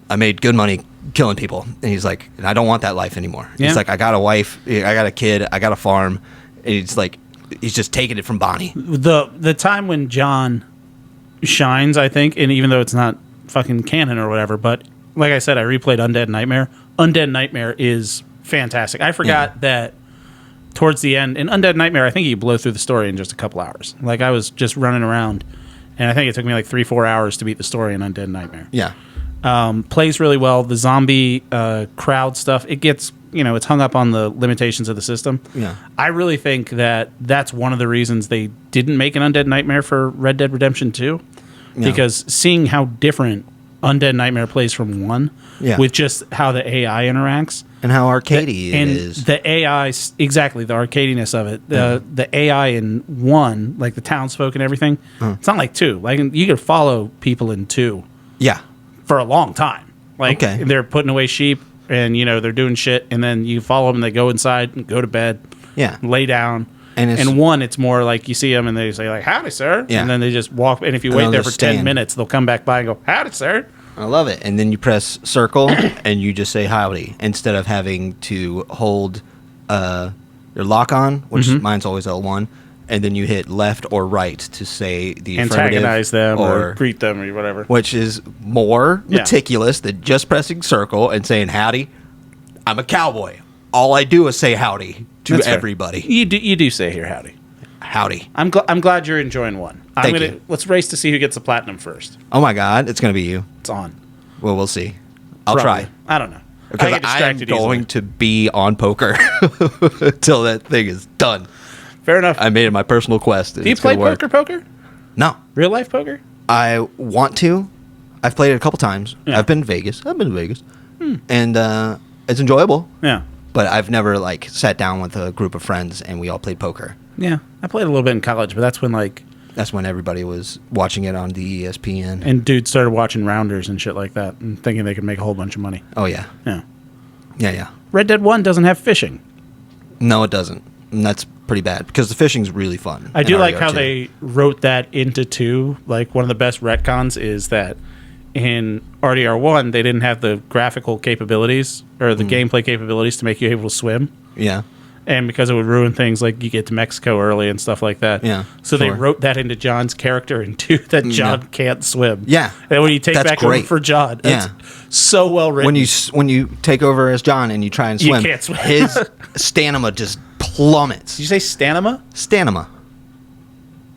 I made good money killing people. And he's like, and I don't want that life anymore. Yeah. He's like, I got a wife, I got a kid, I got a farm. And he's like, he's just taking it from Bonnie. The time when John shines, I think, and even though it's not fucking canon or whatever, but like I said, I replayed Undead Nightmare. Undead Nightmare is fantastic. I forgot that towards the end, in Undead Nightmare, I think you blow through the story in just a couple hours. Like, I was just running around, and I think it took me like 3-4 hours to beat the story in Undead Nightmare. Yeah. Plays really well. The zombie crowd stuff, it gets, it's hung up on the limitations of the system. Yeah. I really think that that's one of the reasons they didn't make an Undead Nightmare for Red Dead Redemption 2. Yeah. Because seeing how different Undead Nightmare plays from 1 with just how the AI interacts. And how arcadey it is. The AI, exactly, the arcadiness of it. The AI in 1, like the townsfolk and everything, it's not like 2. Like, you could follow people in 2. Yeah. For a long time. Like, they're putting away sheep and, they're doing shit, and then you follow them and they go inside and go to bed. Yeah. Lay down. And 1, it's more like you see them and they say, like, howdy, sir. Yeah. And then they just walk. And if you wait there for 10 minutes, they'll come back by and go, howdy, sir. I love it. And then you press circle and you just say howdy instead of having to hold your lock on, which mine's always L1, and then you hit left or right to say the antagonize them or greet them or whatever. Which is more meticulous than just pressing circle and saying howdy. I'm a cowboy. All I do is say howdy to everybody. You do say here howdy. Howdy. I'm glad you're enjoying 1. Thank you. Let's race to see who gets the platinum first. Oh my God, it's going to be you. It's on. Well, we'll see. I'll try. I don't know. Because I'm going to be on poker until that thing is done. Fair enough. I made it my personal quest. Do you play poker? No. Real life poker? I want to. I've played it a couple times. Yeah. I've been to Vegas. And it's enjoyable. Yeah. But I've never sat down with a group of friends and we all played poker. Yeah. I played a little bit in college, but that's when everybody was watching it on the ESPN. And dudes started watching Rounders and shit like that and thinking they could make a whole bunch of money. Oh, yeah. Yeah. Yeah. Red Dead 1 doesn't have fishing. No, it doesn't. And that's pretty bad because the fishing's really fun. I do like how they wrote that into 2. Like, one of the best retcons is that in RDR1, they didn't have the graphical capabilities or the gameplay capabilities to make you able to swim. Yeah. And because it would ruin things like you get to Mexico early and stuff like that. Yeah. So they wrote that into John's character in 2 that John can't swim. Yeah. And when you take back over for John, it's so well written. When you take over as John and you try and swim, you can't swim. His stamina just plummets. Did you say stamina? Stamina.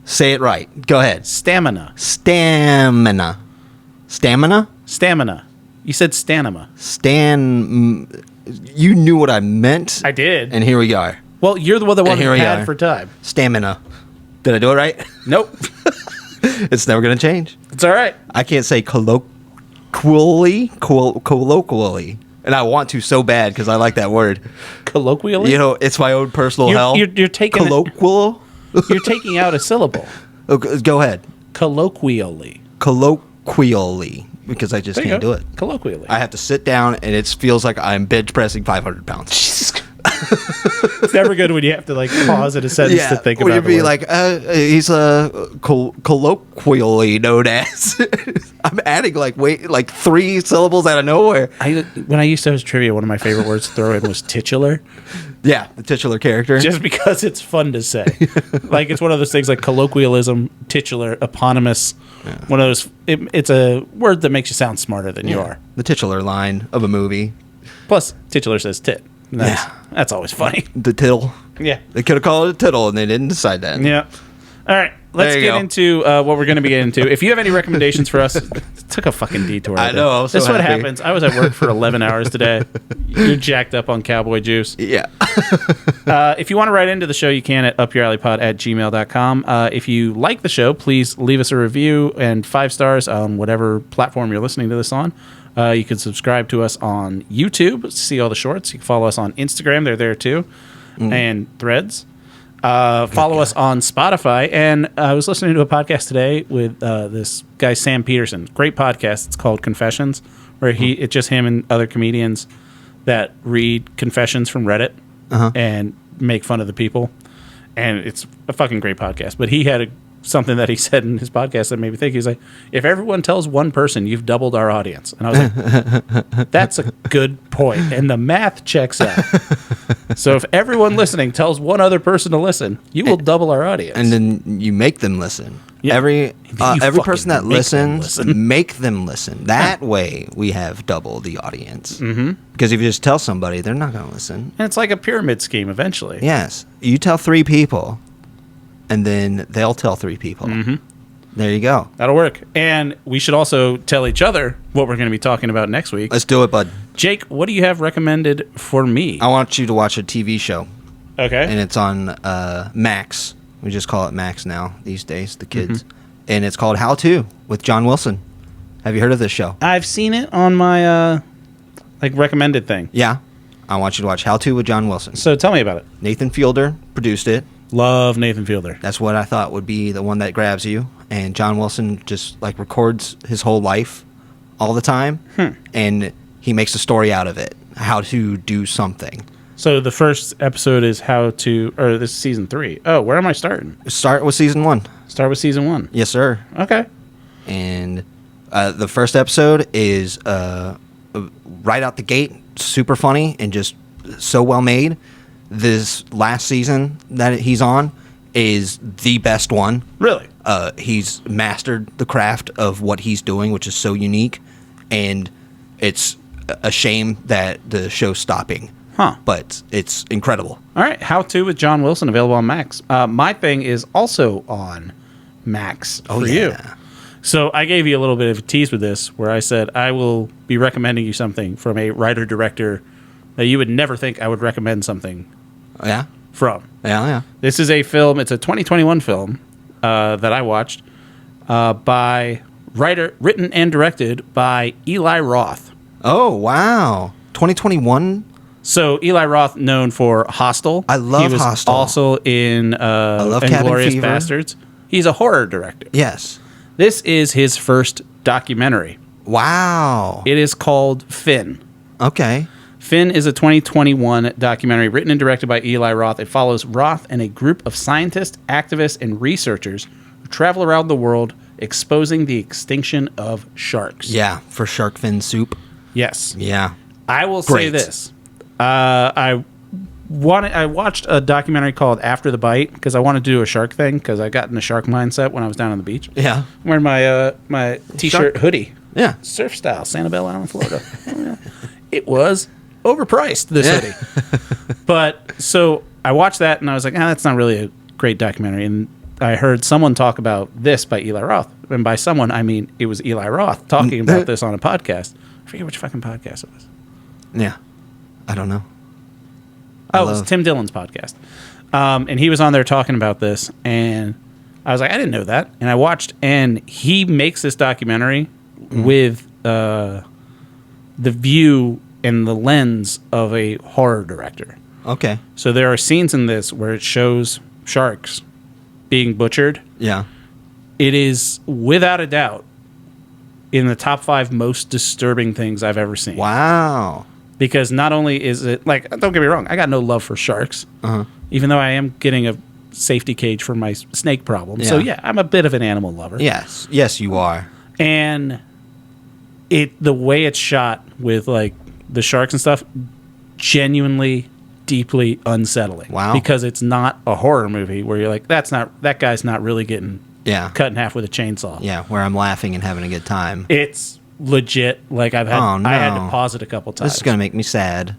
Say it right. Go ahead. Stamina. Stamina. Stamina? Stamina. You said stamina. You knew what I meant. I did. And here we are. Well, you're the one that had for time. Stamina. Did I do it right? Nope. It's never going to change. It's all right. I can't say colloquially. And I want to so bad because I like that word. Colloquially? It's my own personal hell. You're taking colloquial. You're taking out a syllable. Go ahead. Colloquially. Colloquially. Because I just can't do it. Colloquially. I have to sit down and it feels like I'm bench pressing 500 pounds. It's never good when you have to like pause in a sentence to think about it. Or you'd be like, he's colloquially known as. I'm adding like 3 syllables out of nowhere. When I used to host trivia, one of my favorite words to throw in was titular. Yeah, the titular character. Just because it's fun to say. Like, it's one of those things like colloquialism, titular, eponymous. Yeah. One of those. It's a word that makes you sound smarter than you are. The titular line of a movie. Plus, titular says tit. That's always funny. The tittle. Yeah. They could have called it a tittle, and they didn't decide that. Yeah. All right. Let's get into what we're going to be getting into. If you have any recommendations for us, it took a fucking detour. I know. I was so That's what happens. I was at work for 11 hours today. You're jacked up on cowboy juice. Yeah. If you want to write into the show, you can at upyouralleypod@gmail.com. If you like the show, please leave us a review and 5 stars on whatever platform you're listening to this on. You can subscribe to us on YouTube to see all the shorts. You can follow us on Instagram. They're there too. And Threads. Follow us on Spotify. And I was listening to a podcast today with this guy, Sam Peterson. Great podcast. It's called Confessions, where it's just him and other comedians that read confessions from Reddit and make fun of the people. And it's a fucking great podcast. But he had something that he said in his podcast that made me think. He's like, if everyone tells one person, you've doubled our audience. And I was like, that's a good point. And the math checks out. So if everyone listening tells one other person to listen, you will double our audience. And then you make them listen. Yeah. Every person that listens, make them listen. That way we have double the audience. Mm-hmm. Because if you just tell somebody, they're not going to listen. And it's like a pyramid scheme eventually. Yes. You tell 3 people, and then they'll tell 3 people. Mm-hmm. There you go. That'll work. And we should also tell each other what we're going to be talking about next week. Let's do it, bud. Jake, what do you have recommended for me? I want you to watch a TV show. Okay. And it's on Max. We just call it Max now these days, the kids. Mm-hmm. And it's called How To with John Wilson. Have you heard of this show? I've seen it on my recommended thing. Yeah. I want you to watch How To with John Wilson. So tell me about it. Nathan Fielder produced it. Love Nathan Fielder. That's what I thought would be the one that grabs you. And John Wilson just records his whole life all the time. And he makes a story out of it. How to do something. So the first episode is this is season 3. Oh, where am I starting? Start with season 1. Start with season 1. Yes, sir. Okay. And the first episode is right out the gate, super funny and just so well made. This last season that he's on is the best one. Really? He's mastered the craft of what he's doing, which is so unique, and it's a shame that the show's stopping. But it's incredible. All right. How To with John Wilson, available on Max. My thing is also on Max for you. So I gave you a little bit of a tease with this, where I said I will be recommending you something from a writer-director that you would never think I would recommend something from. Yeah. This is a film. It's a 2021 film that I watched written and directed by Eli Roth. Oh, wow. 2021? So Eli Roth, known for Hostel. I love Hostel. He was also in Inglourious Bastards. He's a horror director. Yes. This is his first documentary. Wow. It is called Finn. Okay. Finn is a 2021 documentary written and directed by Eli Roth. It follows Roth and a group of scientists, activists, and researchers who travel around the world exposing the extinction of sharks. Yeah, for shark fin soup. Yes. Yeah. I will say this. I watched a documentary called After the Bite because I wanted to do a shark thing because I got in a shark mindset when I was down on the beach. Yeah. I'm wearing my t-shirt hoodie. Yeah. Surf style, Sanibel Island, Florida. It was overpriced, this hoodie. But so I watched that and I was like, that's not really a great documentary. And I heard someone talk about this by Eli Roth. And by someone, I mean it was Eli Roth talking about this on a podcast. I forget which fucking podcast it was. Yeah. I don't know. It was Tim Dillon's podcast. And he was on there talking about this. And I was like, I didn't know that. And I watched, and he makes this documentary with the view and the lens of a horror director. Okay. So there are scenes in this where it shows sharks being butchered. Yeah. It is, without a doubt, in the top 5 most disturbing things I've ever seen. Wow. Because not only is it, like, don't get me wrong, I got no love for sharks, even though I am getting a safety cage for my snake problem. So, yeah, I'm a bit of an animal lover. Yes. Yes, you are. And the way it's shot with, like, the sharks and stuff, genuinely, deeply unsettling. Wow. Because it's not a horror movie where you're like, that guy's not really getting cut in half with a chainsaw. Yeah, where I'm laughing and having a good time. It's legit. Like, I had to pause it a couple times. This is going to make me sad.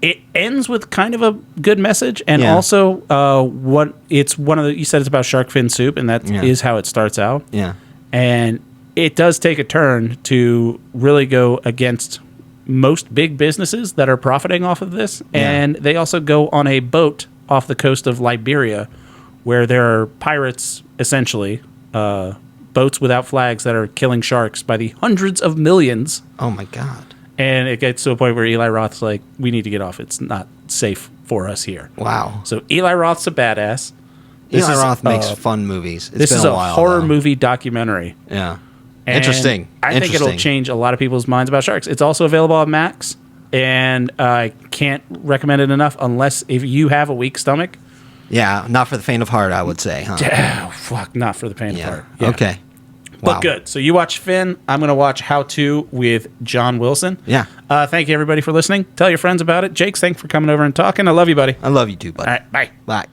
It ends with kind of a good message, and also it's one of the, you said it's about shark fin soup, and that is how it starts out. Yeah. And it does take a turn to really go against most big businesses that are profiting off of this, and they also go on a boat off the coast of Liberia where there are pirates, essentially, boats without flags that are killing sharks by the hundreds of millions. Oh, my God. And it gets to a point where Eli Roth's like, we need to get off. It's not safe for us here. Wow. So Eli Roth's a badass. Eli Roth makes fun movies. This is a horror movie documentary. Yeah. And Interesting. I think it'll change a lot of people's minds about sharks. It's also available on Max, and I can't recommend it enough unless if you have a weak stomach. Yeah, not for the faint of heart, I would say, huh? Oh, fuck, not for the faint of heart. Yeah. Okay. Wow. But good. So you watch Finn. I'm going to watch How To with John Wilson. Yeah. Thank you, everybody, for listening. Tell your friends about it. Jakes, thanks for coming over and talking. I love you, buddy. I love you too, buddy. All right, bye. Bye.